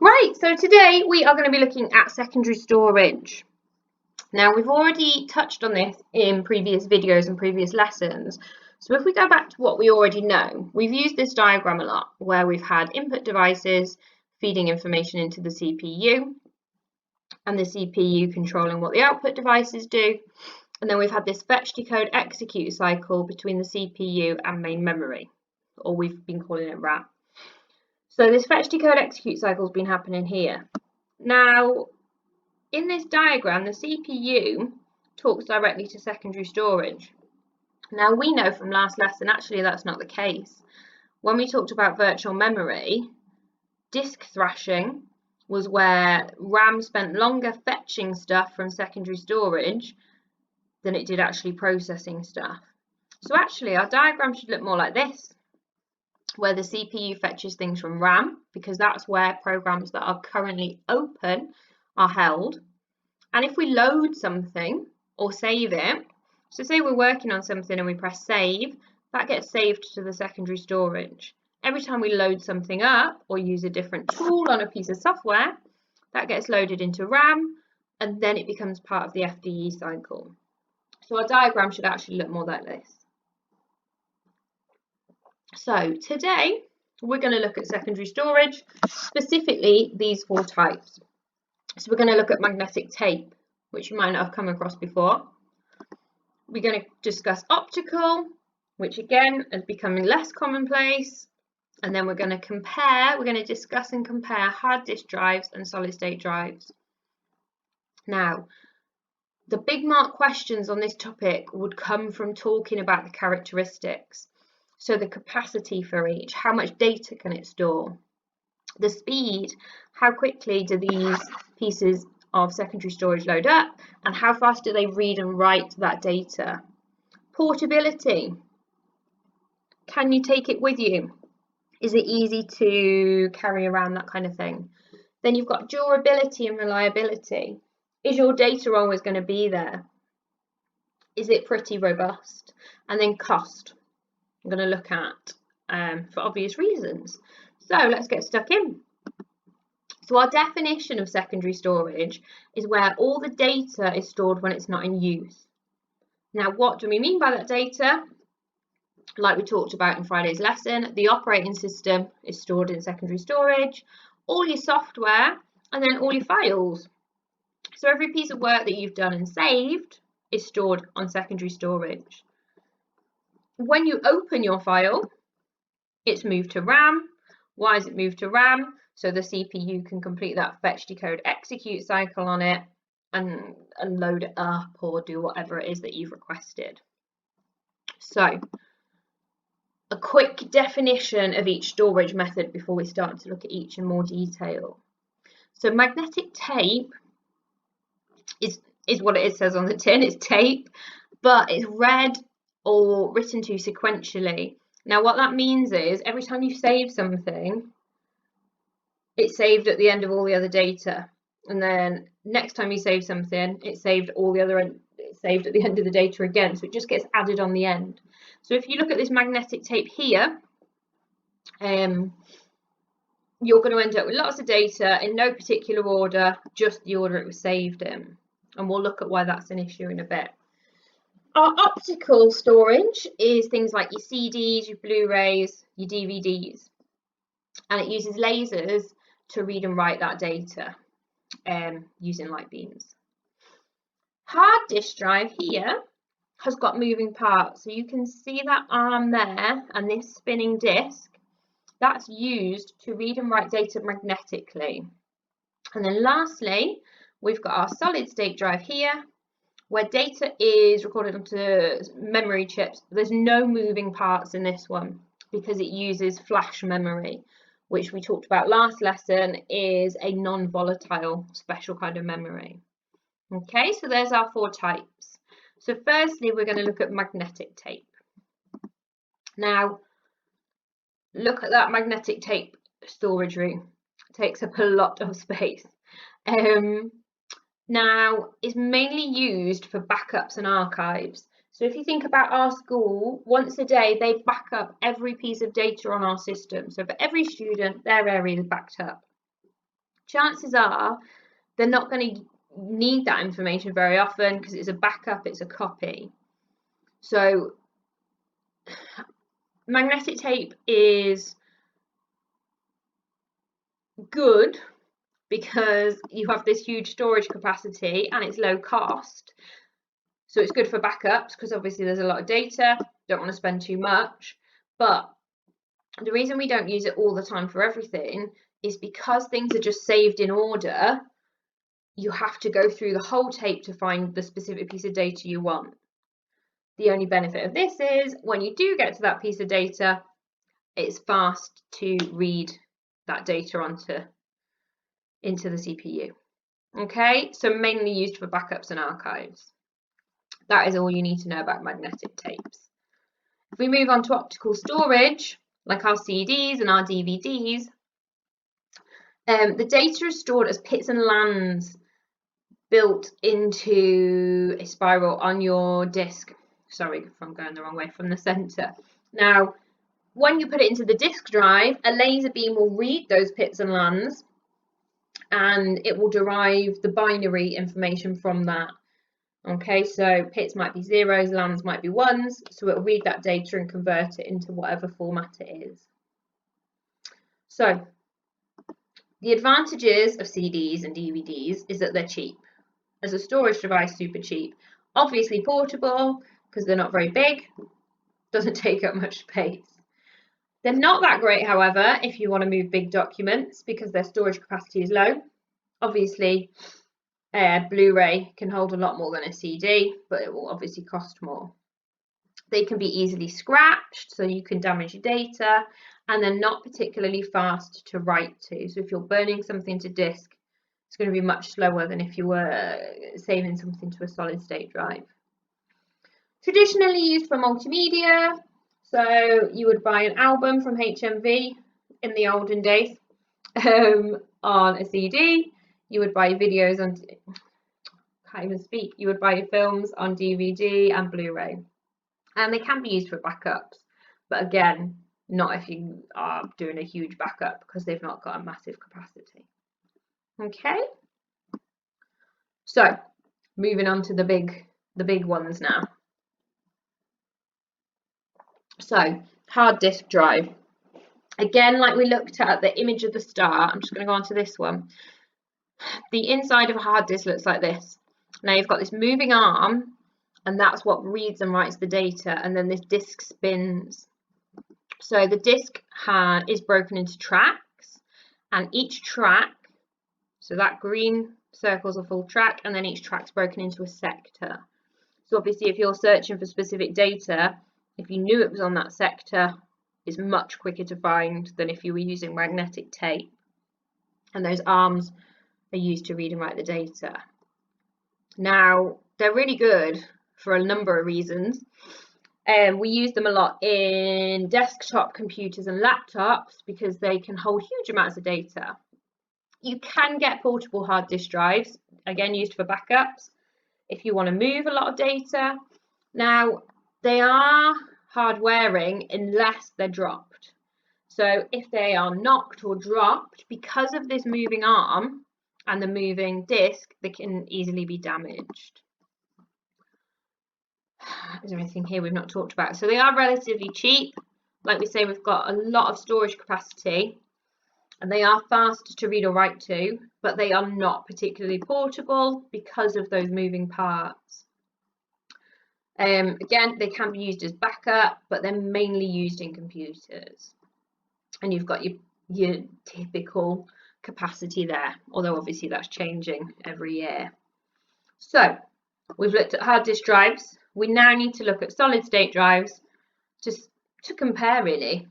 Right, so today we are going to be looking at secondary storage. Now, we've already touched on this in previous videos and previous lessons. So if we go back to what we already know, we've used this diagram a lot where we've had input devices feeding information into the CPU and the CPU controlling what the output devices do. And then we've had this fetch, decode, execute cycle between the CPU and main memory, or we've been calling it RAM. So this fetch, decode, execute cycle has been happening here. Now, in this diagram, the CPU talks directly to secondary storage. Now, we know from last lesson, actually, that's not the case. When we talked about virtual memory, disk thrashing was where RAM spent longer fetching stuff from secondary storage than it did actually processing stuff. So actually, our diagram should look more like this, where the CPU fetches things from RAM, because that's where programs that are currently open are held. And if we load something or save it, so say we're working on something and we press save, that gets saved to the secondary storage. Every time we load something up or use a different tool on a piece of software, that gets loaded into RAM and then it becomes part of the FDE cycle. So our diagram should actually look more like this. So today we're going to look at secondary storage, specifically these four types. So we're going to look at magnetic tape, which you might not have come across before. We're going to discuss optical, which again is becoming less commonplace. And then we're going to discuss and compare hard disk drives and solid state drives. Now, the big mark questions on this topic would come from talking about the characteristics. So the capacity for each, how much data can it store? The speed, how quickly do these pieces of secondary storage load up? And how fast do they read and write that data? Portability, can you take it with you? Is it easy to carry around, that kind of thing? Then you've got durability and reliability. Is your data always going to be there? Is it pretty robust? And then cost, I'm going to look at for obvious reasons. So let's get stuck in. So our definition of secondary storage is where all the data is stored when it's not in use. Now, what do we mean by that data? Like we talked about in Friday's lesson, the operating system is stored in secondary storage, all your software, and then all your files. So every piece of work that you've done and saved is stored on secondary storage. When you open your file, it's moved to RAM. Why is it moved to RAM? So the CPU can complete that fetch, decode, execute cycle on it and load it up or do whatever it is that you've requested. So a quick definition of each storage method before we start to look at each in more detail. So magnetic tape is what it says on the tin, it's tape, but it's read or written to sequentially. Now what that means is every time you save something, it's saved at the end of all the other data, and then next time you save something, it's saved at the end of the data again, so it just gets added on the end. So if you look at this magnetic tape here, you're going to end up with lots of data in no particular order, just the order it was saved in, and we'll look at why that's an issue in a bit. Our optical storage is things like your CDs, your Blu-rays, your DVDs, and it uses lasers to read and write that data using light beams. Hard disk drive here has got moving parts, so you can see that arm there and this spinning disc, that's used to read and write data magnetically. And then lastly, we've got our solid state drive here, where data is recorded onto memory chips. There's no moving parts in this one because it uses flash memory, which we talked about last lesson is a non-volatile special kind of memory. Okay, so there's our four types. So firstly, we're going to look at magnetic tape. Now, look at that magnetic tape storage room. It takes up a lot of space. Now, it's mainly used for backups and archives. So if you think about our school, once a day, they back up every piece of data on our system. So for every student, their area is backed up. chances are they're not going to need that information very often because it's a backup, it's a copy. So magnetic tape is good because you have this huge storage capacity and it's low cost. So it's good for backups because obviously there's a lot of data, don't want to spend too much. But the reason we don't use it all the time for everything is because things are just saved in order. You have to go through the whole tape to find the specific piece of data you want. The only benefit of this is when you do get to that piece of data, it's fast to read that data into the CPU. Okay, so mainly used for backups and archives. That is all you need to know about magnetic tapes. If we move on to optical storage, like our CDs and our DVDs, the data is stored as pits and lands built into a spiral on your disk. Sorry if I'm going the wrong way, from the center. Now, when you put it into the disk drive, a laser beam will read those pits and lands and it will derive the binary information from that. Okay, so pits might be zeros, lands might be ones, so it'll read that data and convert it into whatever format it is. So, the advantages of CDs and DVDs is that they're cheap. As a storage device, super cheap. Obviously portable, because they're not very big, doesn't take up much space. They're not that great, however, if you want to move big documents, because their storage capacity is low. Obviously, Blu-ray can hold a lot more than a CD, but it will obviously cost more. They can be easily scratched, so you can damage your data, and they're not particularly fast to write to. So if you're burning something to disk, it's going to be much slower than if you were saving something to a solid state drive. Traditionally used for multimedia, so you would buy an album from HMV in the olden days on a CD. You would buy videos on, can't even speak, you would buy films on DVD and Blu-ray. And they can be used for backups, but again, not if you are doing a huge backup because they've not got a massive capacity. Okay, so moving on to the big ones now. So hard disk drive. Again, like we looked at the image of the star, I'm just going to go on to this one. The inside of a hard disk looks like this. Now you've got this moving arm, and that's what reads and writes the data, and then this disk spins. So the disk is broken into tracks, and each track, so that green circle's a full track, and then each track's broken into a sector. So obviously if you're searching for specific data, if you knew it was on that sector, it's much quicker to find than if you were using magnetic tape. And those arms are used to read and write the data. Now, they're really good for a number of reasons. We use them a lot in desktop computers and laptops because they can hold huge amounts of data. You can get portable hard disk drives, again used for backups, if you want to move a lot of data. Now, they are hard wearing unless they're dropped. So if they are knocked or dropped, because of this moving arm and the moving disk, they can easily be damaged. Is there anything here we've not talked about? So they are relatively cheap. Like we say, we've got a lot of storage capacity and they are fast to read or write to, but they are not particularly portable because of those moving parts. Again, they can be used as backup, but they're mainly used in computers. And you've got your typical capacity there, although obviously that's changing every year. So we've looked at hard disk drives. We now need to look at solid state drives just to compare really.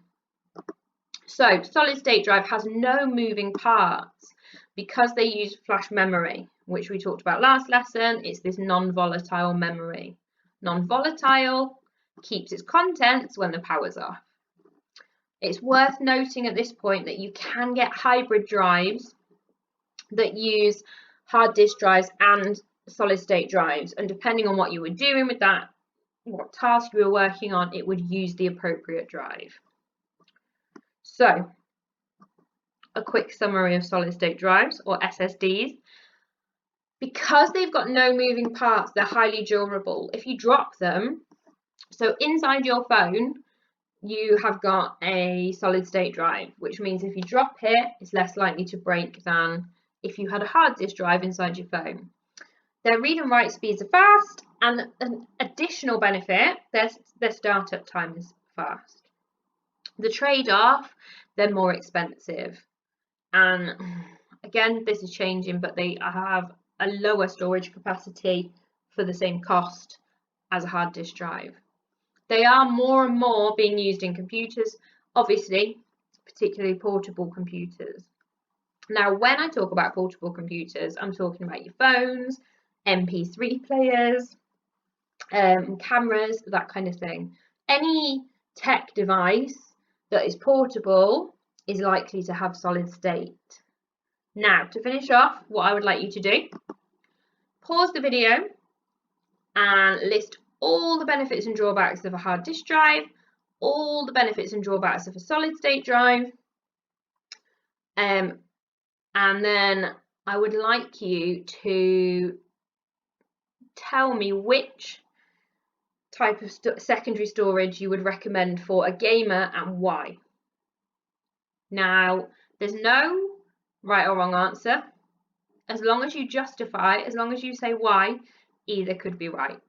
So solid state drive has no moving parts because they use flash memory, which we talked about last lesson. It's this non-volatile memory. Non-volatile keeps its contents when the power's off. It's worth noting at this point that you can get hybrid drives that use hard disk drives and solid state drives, and depending on what you were doing with that, what task you were working on, it would use the appropriate drive. So a quick summary of solid state drives or SSDs. Because they've got no moving parts, they're highly durable. If you drop them, so inside your phone, you have got a solid state drive, which means if you drop it, it's less likely to break than if you had a hard disk drive inside your phone. Their read and write speeds are fast, and an additional benefit, their startup time is fast. The trade-off, they're more expensive. And again, this is changing, but they have a lower storage capacity for the same cost as a hard disk drive. They are more and more being used in computers, obviously, particularly portable computers. Now, when I talk about portable computers, I'm talking about your phones, MP3 players, cameras, that kind of thing. Any tech device that is portable is likely to have solid state. Now, to finish off, what I would like you to do, pause the video and list all the benefits and drawbacks of a hard disk drive, all the benefits and drawbacks of a solid state drive, and then I would like you to tell me which type of secondary storage you would recommend for a gamer and why. Now, there's no right or wrong answer. As long as you justify, as long as you say why, either could be right.